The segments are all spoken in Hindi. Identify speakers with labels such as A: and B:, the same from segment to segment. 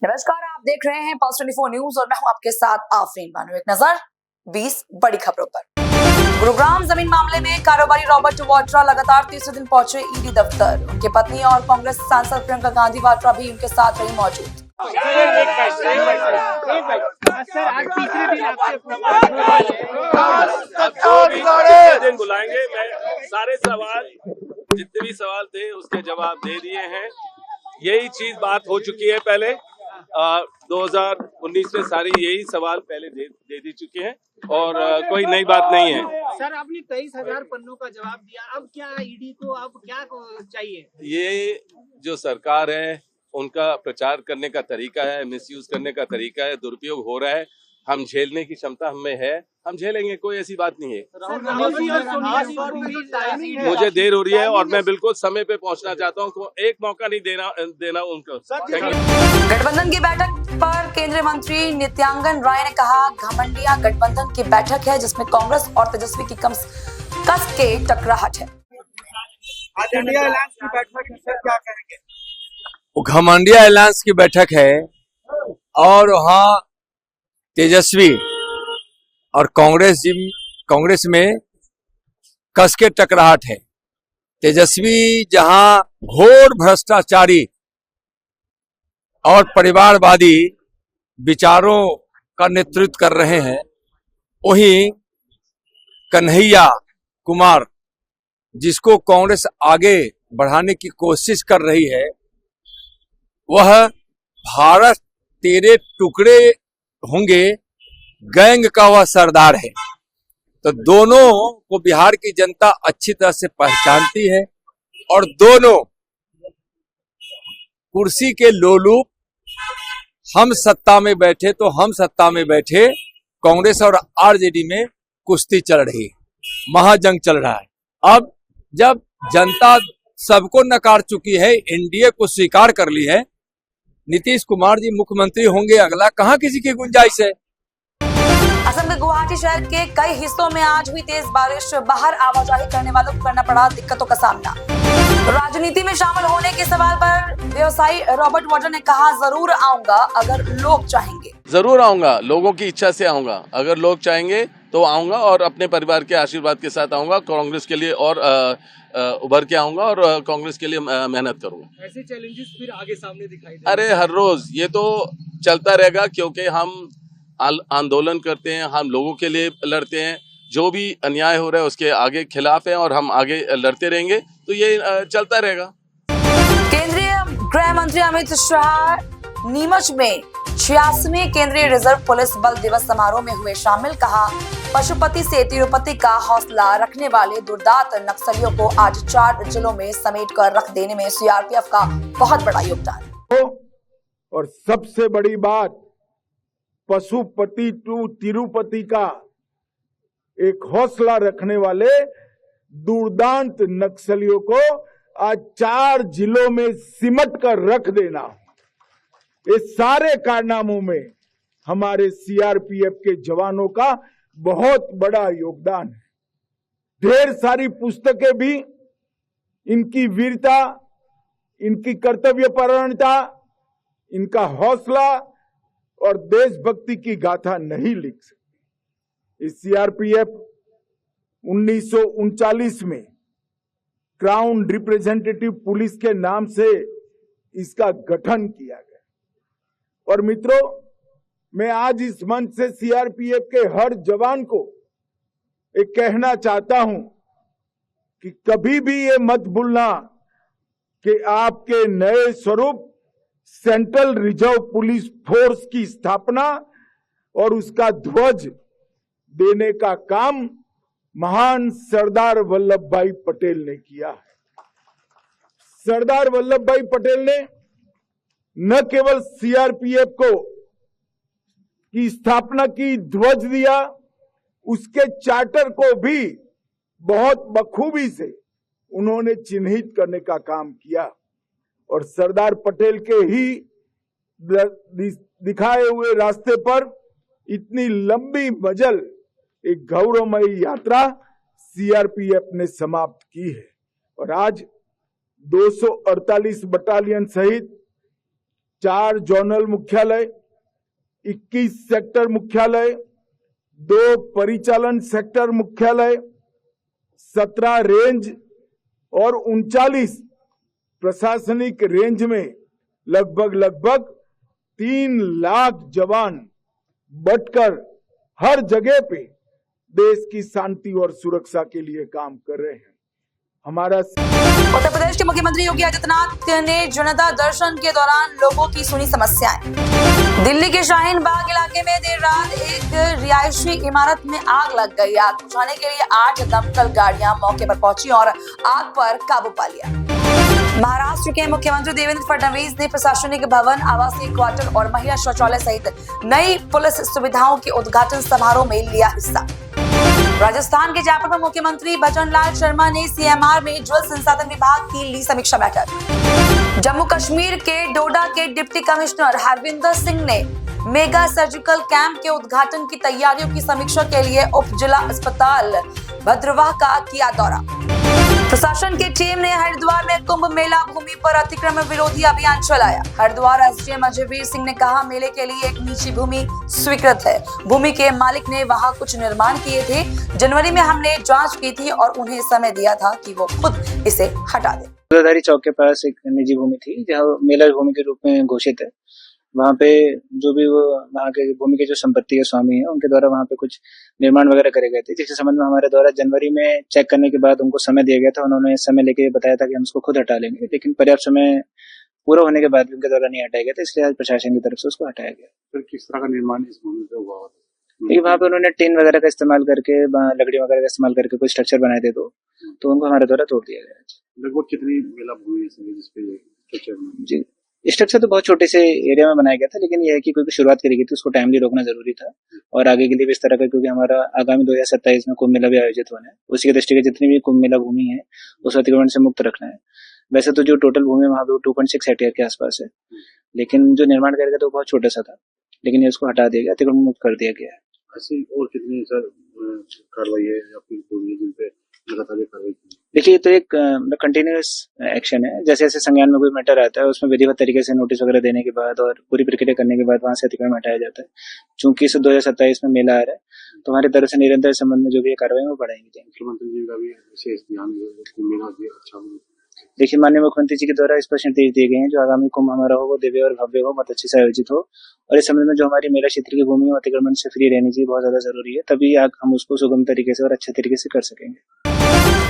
A: नमस्कार, आप देख रहे हैं पल्स 24 न्यूज और मैं हूं आपके साथ आफरीन बानो। एक नजर 20 बड़ी खबरों पर। गुरुग्राम जमीन मामले में कारोबारी रॉबर्ट वाड्रा लगातार तीसरे दिन पहुंचे ईडी दफ्तर। उनकी पत्नी और कांग्रेस सांसद प्रियंका गांधी वाड्रा भी उनके साथ रही मौजूद।
B: दिन बुलाएंगे। मैं सारे सवाल जितने भी सवाल थे उसके जवाब दे दिए हैं। यही चीज बात हो चुकी है पहले 2019 में सारी यही सवाल पहले दे दी चुके हैं और कोई नई बात नहीं है।
C: सर, आपने 23,000 पन्नों का जवाब दिया, अब क्या ईडी को अब क्या चाहिए?
B: ये जो सरकार है उनका प्रचार करने का तरीका है, मिसयूज करने का तरीका है, दुरुपयोग हो रहा है। हम झेलने की क्षमता हमें है, हम झेलेंगे, कोई ऐसी बात नहीं है। मुझे देर हो रही है और मैं बिल्कुल समय पे पहुंचना चाहता हूं। एक मौका नहीं देना उनको।
A: गठबंधन की बैठक पर केंद्रीय मंत्री नित्यानंद राय ने कहा, घमंडिया गठबंधन की बैठक है जिसमें कांग्रेस और तेजस्वी की कस के टकराहट है।
C: आज इंडिया अलायंस की बैठक में सर क्या करेंगे?
D: वो घमंडिया अलायंस की बैठक है और वहाँ तेजस्वी और कांग्रेस में कस के टकराहट है। तेजस्वी जहां घोर भ्रष्टाचारी और परिवारवादी विचारों का नेतृत्व कर रहे हैं, वहीं कन्हैया कुमार जिसको कांग्रेस आगे बढ़ाने की कोशिश कर रही है, वह भारत तेरे टुकड़े होंगे गैंग का वह सरदार है। तो दोनों को बिहार की जनता अच्छी तरह से पहचानती है और दोनों कुर्सी के लोलुप, हम सत्ता में बैठे तो हम सत्ता में बैठे, कांग्रेस और आरजेडी में कुश्ती चल रही है, महाजंग चल रहा है। अब जब जनता सबको नकार चुकी है, एनडीए को स्वीकार कर ली है, नीतीश कुमार जी मुख्यमंत्री होंगे, अगला कहां किसी की गुंजाइश है।
A: असम के गुवाहाटी शहर के कई हिस्सों में आज हुई तेज बारिश, बाहर आवाजाही करने वालों को करना पड़ा दिक्कतों का सामना। राजनीति में शामिल होने के सवाल पर व्यवसायी रॉबर्ट वाड्रा ने कहा, जरूर आऊंगा अगर लोग चाहेंगे।
B: जरूर आऊंगा, लोगों की इच्छा से आऊंगा। अगर लोग चाहेंगे तो आऊंगा और अपने परिवार के आशीर्वाद के साथ आऊंगा। कांग्रेस के लिए और उभर के आऊंगा और कांग्रेस के लिए मेहनत करूंगा।
C: ऐसे चैलेंजेस फिर आगे सामने दिखाई दे।
B: अरे हर रोज ये तो चलता रहेगा, क्योंकि हम आंदोलन करते हैं, हम लोगों के लिए लड़ते हैं। जो भी अन्याय हो रहा है उसके आगे खिलाफ है और हम आगे लड़ते रहेंगे, तो ये चलता रहेगा।
A: केंद्रीय गृह मंत्री अमित शाह नीमच में 86वें केंद्रीय रिजर्व पुलिस बल दिवस समारोह में हुए शामिल। कहा, पशुपति से तिरुपति का हौसला रखने वाले दुर्दांत नक्सलियों को आज 4 जिलों में समेट कर रख देने में सीआरपीएफ का बहुत बड़ा योगदान।
E: और सबसे बड़ी बात, पशुपति टू तिरुपति का एक हौसला रखने वाले दुर्दांत नक्सलियों को आज 4 जिलों में सिमट कर रख देना, इस सारे कारनामों में हमारे सीआरपीएफ के जवानों का बहुत बड़ा योगदान है। ढेर सारी पुस्तकें भी इनकी वीरता, इनकी कर्तव्यपरायणता, इनका हौसला और देशभक्ति की गाथा नहीं लिख सकती। इस सीआरपीएफ 1939 में क्राउन रिप्रेजेंटेटिव पुलिस के नाम से इसका गठन किया गया। और मित्रों, मैं आज इस मंच से सीआरपीएफ के हर जवान को एक कहना चाहता हूं कि कभी भी ये मत भूलना कि आपके नए स्वरूप सेंट्रल रिजर्व पुलिस फोर्स की स्थापना और उसका ध्वज देने का काम महान सरदार वल्लभ भाई पटेल ने किया है। सरदार वल्लभ भाई पटेल ने न केवल सीआरपीएफ को की स्थापना की, ध्वज दिया, उसके चार्टर को भी बहुत बखूबी से उन्होंने चिन्हित करने का काम किया। और सरदार पटेल के ही दिखाए हुए रास्ते पर इतनी लंबी मजल, एक गौरवमयी यात्रा सीआरपीएफ ने समाप्त की है। और आज 248 बटालियन सहित 4 जोनल मुख्यालय, 21 सेक्टर मुख्यालय, 2 परिचालन सेक्टर मुख्यालय, 17 रेंज और 39 प्रशासनिक रेंज में लगभग 3 लाख जवान बटकर हर जगह पे देश की शांति और सुरक्षा के लिए काम कर रहे हैं। हमारा
A: उत्तर प्रदेश के मुख्यमंत्री योगी आदित्यनाथ ने जनता दर्शन के दौरान लोगों की सुनी समस्याएं। दिल्ली के शाहीन बाग इलाके में देर रात एक रिहायशी इमारत में आग लग गई। आग बुझाने के लिए 8 दमकल गाड़ियां मौके पर पहुंची और आग पर काबू पा लिया। महाराष्ट्र के मुख्यमंत्री देवेंद्र फडणवीस ने प्रशासनिक भवन, आवासीय क्वार्टर और महिला शौचालय सहित नई पुलिस सुविधाओं के उद्घाटन समारोह में लिया हिस्सा। राजस्थान के जयपुर में मुख्यमंत्री भजनलाल शर्मा ने सीएमआर में जल संसाधन विभाग की ली समीक्षा बैठक। जम्मू कश्मीर के डोडा के डिप्टी कमिश्नर हरविंदर सिंह ने मेगा सर्जिकल कैंप के उद्घाटन की तैयारियों की समीक्षा के लिए उप जिला अस्पताल भद्रवाह का किया दौरा। प्रशासन की टीम ने हरिद्वार में कुंभ मेला भूमि पर अतिक्रमण विरोधी अभियान चलाया। हरिद्वार एसडीएम अजयवीर सिंह ने कहा, मेले के लिए एक निजी भूमि स्वीकृत है। भूमि के मालिक ने वहां कुछ निर्माण किए थे। जनवरी में हमने जांच की थी और उन्हें समय दिया था कि वो खुद इसे हटा दें।
F: गोदाधारी चौक के पास एक निजी भूमि थी जहाँ मेला भूमि के रूप में घोषित है। वहाँ पे जो भी वो वहाँ के भूमि के जो संपत्ति के स्वामी है उनके द्वारा वहाँ पे कुछ निर्माण वगैरह करे गए थे, जिसके संबंध में हमारे द्वारा जनवरी में चेक करने के बाद उनको समय दिया गया था। उन्होंने समय लेके बताया था कि हम उसको खुद हटा लेंगे, लेकिन पर्याप्त समय पूरा होने के बाद भी उनके द्वारा नहीं हटाया गया था, इसलिए आज प्रशासन की तरफ से उसको हटाया गया।
G: फिर किस तरह का निर्माण इस भूमि पे हुआ?
F: देखिए वहाँ पे उन्होंने टीन वगैरह का इस्तेमाल करके, लकड़ी वगैरह का इस्तेमाल करके कोई स्ट्रक्चर बनाए थे, तो उनको हमारे द्वारा तोड़ दिया गया।
G: लगभग कितनी मेला भूमि है जिसपे स्ट्रक्चर?
F: जी, स्ट्रक्चर तो बहुत छोटे से एरिया में बनाया गया था, लेकिन यह है कि कोई शुरुआत करी गई थी उसको टाइमली रोकना जरूरी था और आगे के लिए भी इस तरह का, क्योंकि हमारा आगामी 2027 में कुंभ मेला भी आयोजित होना है, उसी के दृष्टि जितनी भी कुंभ मेला भूमि है उस अतिक्रमण से मुक्त रखना है। वैसे तो जो टोटल भूमि वहाँ पे 2.6 हेक्टेयर के आसपास है, लेकिन जो निर्माण करेगा तो बहुत छोटा सा था, लेकिन इसको हटा दिया गया, अतिक्रमण मुक्त कर दिया गया है।
G: ऐसी और कितनी सर कार्रवाई है या फिर जिन पे लगातार कार्रवाई?
F: देखिए, तो एक कंटिन्यूअस एक्शन है। जैसे जैसे संज्ञान में कोई मैटर आता है उसमें विधिवत तरीके से नोटिस वगैरह देने के बाद और पूरी प्रक्रिया करने के बाद वहां से अतिक्रमण हटाया जाता है। चूंकि इस 2027 में मेला आ रहा है तो हमारी तरफ से निरंतर संबंध में जो भी कार्रवाई वो बढ़ाएंगे।
G: मुख्यमंत्री जी का भी विशेष ध्यान मेला भी अच्छा।
F: देखिए, माननीय मुख्यमंत्री जी के द्वारा स्पष्ट निर्देश दिए गए हैं जो आगामी कुंभ हमारा हो वो दिव्य और भव्य हो, बहुत अच्छे से आयोजित हो, और इस संबंध में जो हमारी मेला क्षेत्र की भूमि अतिक्रमण से फ्री रहनी चाहिए, बहुत ज्यादा जरूरी है, तभी हम उसको सुगम तरीके से और अच्छे तरीके से कर सकेंगे।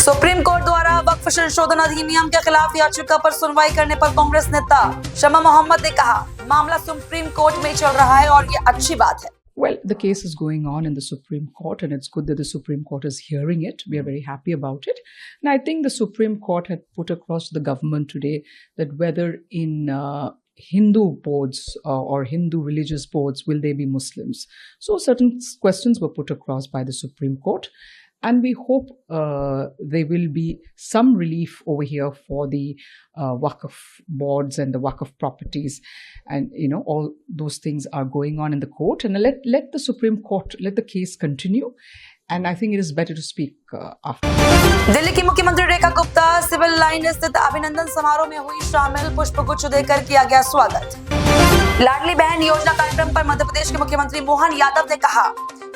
A: सुप्रीम कोर्ट द्वारा वक्फ संशोधन अधिनियम के खिलाफ याचिका पर सुनवाई करने पर कांग्रेस नेता शमा मोहम्मद ने कहा, मामला सुप्रीम कोर्ट में चल रहा है और ये अच्छी बात है।
H: Well, the case is going on in the Supreme Court and it's good that the Supreme Court is hearing it. We are very happy about it. And I think the Supreme Court had put across to the government today that whether in Hindu boards or Hindu religious boards, will they be Muslims? So certain questions were put across by the Supreme Court. And we hope there will be some relief over here for the Waqf boards and the Waqf properties, and all those things are going on in the court. And let the Supreme Court let the case continue. And I think it is better to speak after.
A: Delhi की मुख्यमंत्री रेखा गुप्ता सिविल लाइन स्थित अभिनंदन समारोह में हुई शामिल, पुष्पगुच्छ देकर किया गया स्वागत। लाडली बहन योजना कार्यक्रम पर मध्य प्रदेश के मुख्यमंत्री मोहन यादव ने कहा,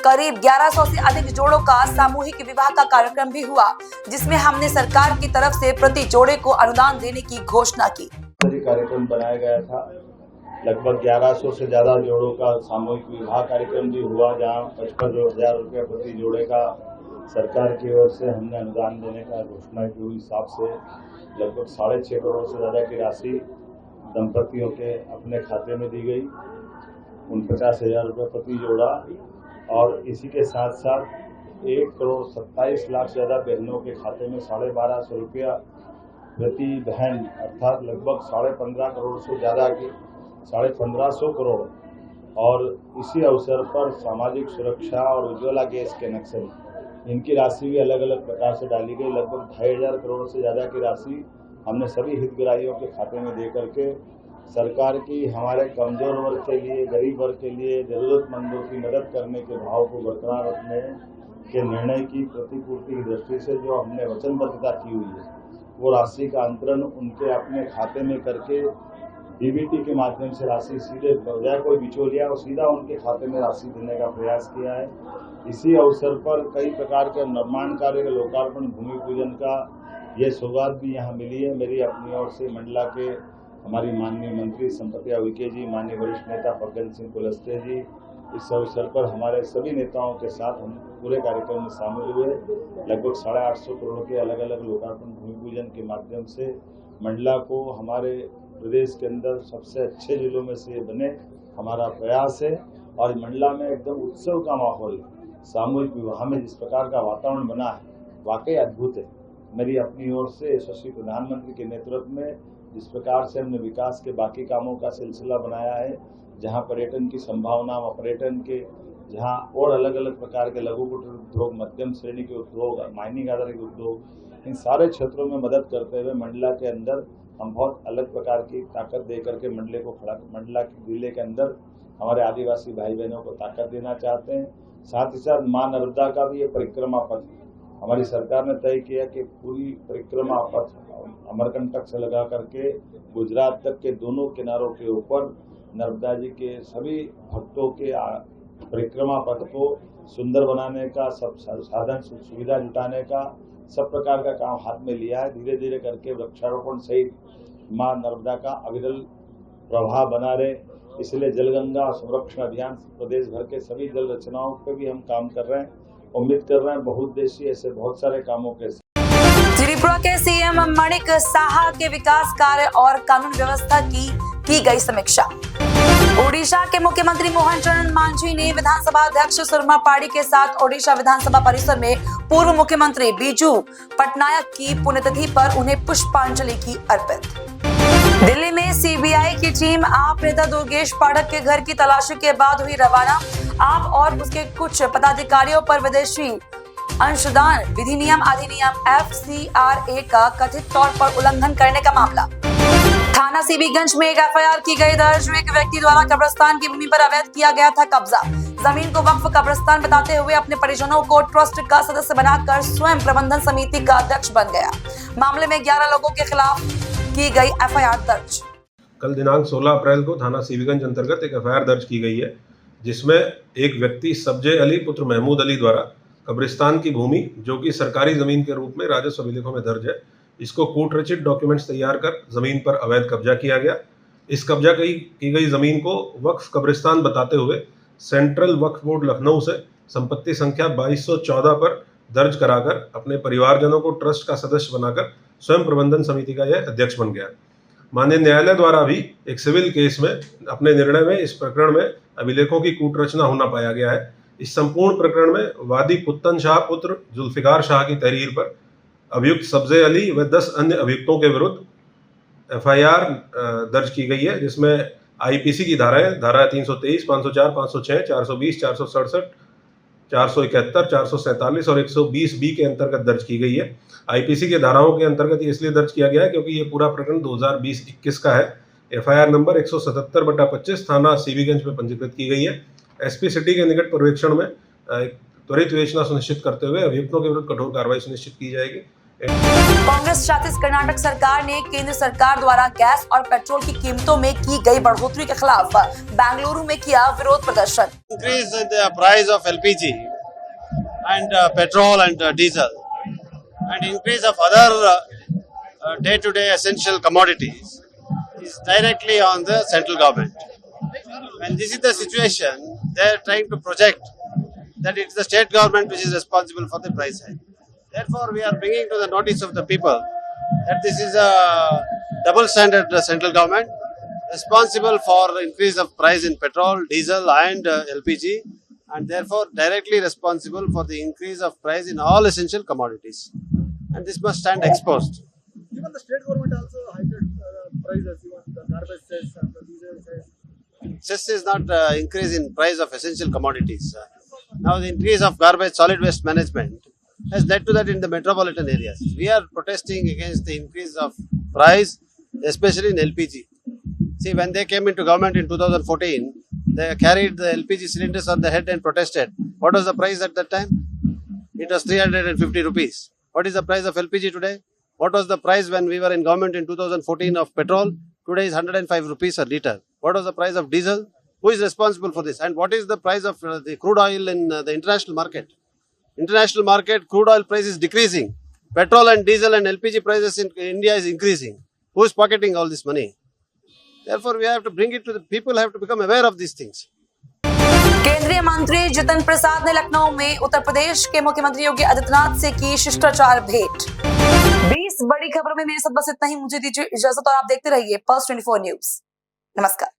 A: करीब 1100 से अधिक जोड़ों का सामूहिक विवाह का कार्यक्रम भी हुआ, जिसमें हमने सरकार की तरफ से प्रति जोड़े को अनुदान देने की घोषणा की।
I: कार्यक्रम बनाया गया था, लगभग 1100 से ज्यादा जोड़ों का सामूहिक विवाह कार्यक्रम भी हुआ, जहां 55,000 रुपये प्रति जोड़े का सरकार की ओर से हमने अनुदान देने का घोषणा की हुई। हिसाब से लगभग 6.5 करोड़ से ज्यादा की राशि दंपतियों के अपने खाते में दी गई, 49,000 रुपये प्रति जोड़ा, और इसी के साथ साथ 1,27,00,000 से ज्यादा बहनों के खाते में 1,250 रुपया प्रति बहन, अर्थात लगभग 15.5 करोड़ से ज्यादा की 1,550 करोड़। और इसी अवसर पर सामाजिक सुरक्षा और उज्ज्वला गैस कनेक्शन, इनकी राशि भी अलग अलग प्रकार से डाली गई। लगभग 2,500 करोड़ से ज़्यादा की राशि हमने सभी हितग्राहियों के खाते में दे करके सरकार की हमारे कमजोर वर्ग के लिए, गरीब वर्ग के लिए, जरूरतमंदों की मदद करने के भाव को बरकरार रखने के निर्णय की प्रतिपूर्ति की दृष्टि से जो हमने वचनबद्धता की हुई है, वो राशि का अंतरण उनके अपने खाते में करके डीबीटी के माध्यम से राशि सीधे बजाय कोई बिचौलिया और सीधा उनके खाते में राशि देने का प्रयास किया है। इसी अवसर पर कई प्रकार के निर्माण कार्य के लोकार्पण, भूमि पूजन का ये सौगात भी यहाँ मिली है। मेरी अपनी ओर से मंडला के हमारी माननीय मंत्री संपतिया उइके जी, माननीय वरिष्ठ नेता फग्गन सिंह कुलस्ते जी, इस अवसर पर हमारे सभी नेताओं के साथ हम पूरे कार्यक्रम में शामिल हुए। लगभग 850 करोड़ के अलग अलग लोकार्पण भूमि पूजन के माध्यम से मंडला को हमारे प्रदेश के अंदर सबसे अच्छे जिलों में से बने, हमारा प्रयास है। और मंडला में एकदम उत्सव का माहौल, सामूहिक विवाह में जिस प्रकार का वातावरण बना है, वाकई अद्भुत है। मेरी अपनी ओर से यशस्वी प्रधानमंत्री के नेतृत्व में जिस प्रकार से हमने विकास के बाकी कामों का सिलसिला बनाया है, जहां पर्यटन की संभावना व पर्यटन के जहां और अलग अलग प्रकार के लघु कुटीर उद्योग, मध्यम श्रेणी के उद्योग, माइनिंग आधारित उद्योग, इन सारे क्षेत्रों में मदद करते हुए मंडला के अंदर हम बहुत अलग प्रकार की ताकत दे करके मंडला के जिले के अंदर हमारे आदिवासी भाई बहनों को ताकत देना चाहते हैं। साथ ही साथ मां नर्मदा का भी ये परिक्रमा पथ हमारी सरकार ने तय किया कि पूरी परिक्रमा पथ अमरकंटक से लगा करके गुजरात तक के दोनों किनारों के ऊपर नर्मदा जी के सभी भक्तों के परिक्रमा पथ को सुंदर बनाने का, सब साधन सुविधा जुटाने का सब प्रकार का काम हाथ में लिया है। धीरे धीरे करके वृक्षारोपण सहित मां नर्मदा का अविरल प्रवाह बना रहे, इसलिए जलगंगा संरक्षण अभियान प्रदेश भर के सभी जल रचनाओं पे भी हम काम कर रहे हैं। उम्मीद कर रहे हैं बहुउद्देशीय ऐसे बहुत सारे कामों के
A: त्रिपुरा के सीएम मणिक साहा के विकास कार्य और कानून व्यवस्था की गई समीक्षा। ओडिशा के मुख्यमंत्री मोहन चरण मांझी ने विधानसभा अध्यक्ष सुरमा पाड़ी के साथ ओडिशा विधानसभा परिसर में पूर्व मुख्यमंत्री बीजू पटनायक की पुण्यतिथि पर उन्हें पुष्पांजलि की अर्पित। दिल्ली में सीबीआई की टीम आप नेता दुर्गेश पाठक के घर की तलाशी के बाद हुई रवाना। आप और उसके कुछ पदाधिकारियों पर विदेशी अंशदान विधिनियम अधिनियम FCRA का कथित तौर पर उल्लंघन करने का मामला। थाना सीबीगंज में एक FIR की गई दर्ज। एक व्यक्ति द्वारा कब्रिस्तान की भूमि पर अवैध किया गया था कब्जा। जमीन को वक्फ कब्रिस्तान बताते हुए अपने परिजनों को ट्रस्ट का सदस्य बनाकर स्वयं प्रबंधन समिति का अध्यक्ष बन गया। मामले में 11 लोगों के खिलाफ की गई FIR दर्ज।
J: कल दिनांक 16 अप्रैल को थाना सीबीगंज अंतर्गत एक FIR दर्ज की गई है, जिसमें एक व्यक्ति सब्जे अली पुत्र महमूद अली द्वारा कब्रिस्तान की भूमि, जो कि सरकारी जमीन के रूप में राजस्व अभिलेखों में दर्ज है, इसको कोर्ट रचित डॉक्यूमेंट्स तैयार कर जमीन पर अवैध कब्जा किया गया। इस कब्जा की गई जमीन को वक्फ कब्रिस्तान बताते हुए सेंट्रल वक्फ बोर्ड लखनऊ से संपत्ति संख्या 2214 पर दर्ज कराकर अपने परिवारजनों को ट्रस्ट का सदस्य बनाकर स्वयं प्रबंधन समिति का यह अध्यक्ष बन गया। माननीय न्यायालय द्वारा भी एक सिविल केस में अपने निर्णय में इस प्रकरण में अभिलेखों की कूट रचना होना पाया गया है। इस संपूर्ण प्रकरण में वादी पुत्तन शाह पुत्र जुल्फिकार शाह की तहरीर पर अभियुक्त सब्जे अली व 10 अन्य अभियुक्तों के विरुद्ध FIR दर्ज की गई है, जिसमें IPC की धारा 323, 504, 506, 420, 467, 471, 447 और 120B के अंतर्गत दर्ज की गई है। IPC के धाराओं के अंतर्गत ये इसलिए दर्ज किया गया है क्योंकि ये पूरा प्रकरण 2020-21 का है। FIR नंबर 177/25 थाना सीबीगंज में पंजीकृत की गई है। SP सिटी के निकट पर्यवेक्षण में त्वरित विवेचना सुनिश्चित करते हुए अभियुक्तों के विरुद्ध कठोर कार्रवाई सुनिश्चित की जाएगी।
A: कांग्रेस शासित कर्नाटक सरकार ने केंद्र सरकार द्वारा गैस और पेट्रोल की कीमतों में की गई बढ़ोतरी के खिलाफ बेंगलुरु में किया विरोध प्रदर्शन।
K: Increase in the price of LPG and petrol and diesel and increase of other day-to-day essential commodities is directly on the central government. When this is the situation, they are trying to project that it is the state government which is responsible for the price hike. Therefore, we are bringing to the notice of the people that this is a double standard central government responsible for increase of price in petrol, diesel and LPG, and therefore directly responsible for the increase of price in all essential commodities. And this must stand exposed.
C: Even the state government also hiked prices, even the garbage cess and the diesel cess.
K: Cess is not increase in price of essential commodities. Now the increase of garbage solid waste management has led to that in the metropolitan areas. We are protesting against the increase of price, especially in LPG. See, when they came into government in 2014, they carried the LPG cylinders on the head and protested. What was the price at that time? It was 350 rupees. What is the price of LPG today? What was the price when we were in government in 2014 of petrol? today is 105 rupees a litre. What was the price of diesel? Who is responsible for this? And what is the price of the crude oil in the international market? International market, crude oil price is decreasing. Petrol and diesel and LPG prices in India is increasing. Who is pocketing all this money? Therefore, we have to bring it to the people, have to become aware of these things.
A: केंद्रीय मंत्री जितिन प्रसाद ने लखनऊ में उत्तर प्रदेश के मुख्यमंत्री योगी आदित्यनाथ से की शिष्टाचार भेंट। 20 बड़ी खबरों में मेरे साथ बस इतना ही। मुझे दीजिए इजाजत और आप देखते रहिए Pulse 24 न्यूज। नमस्कार।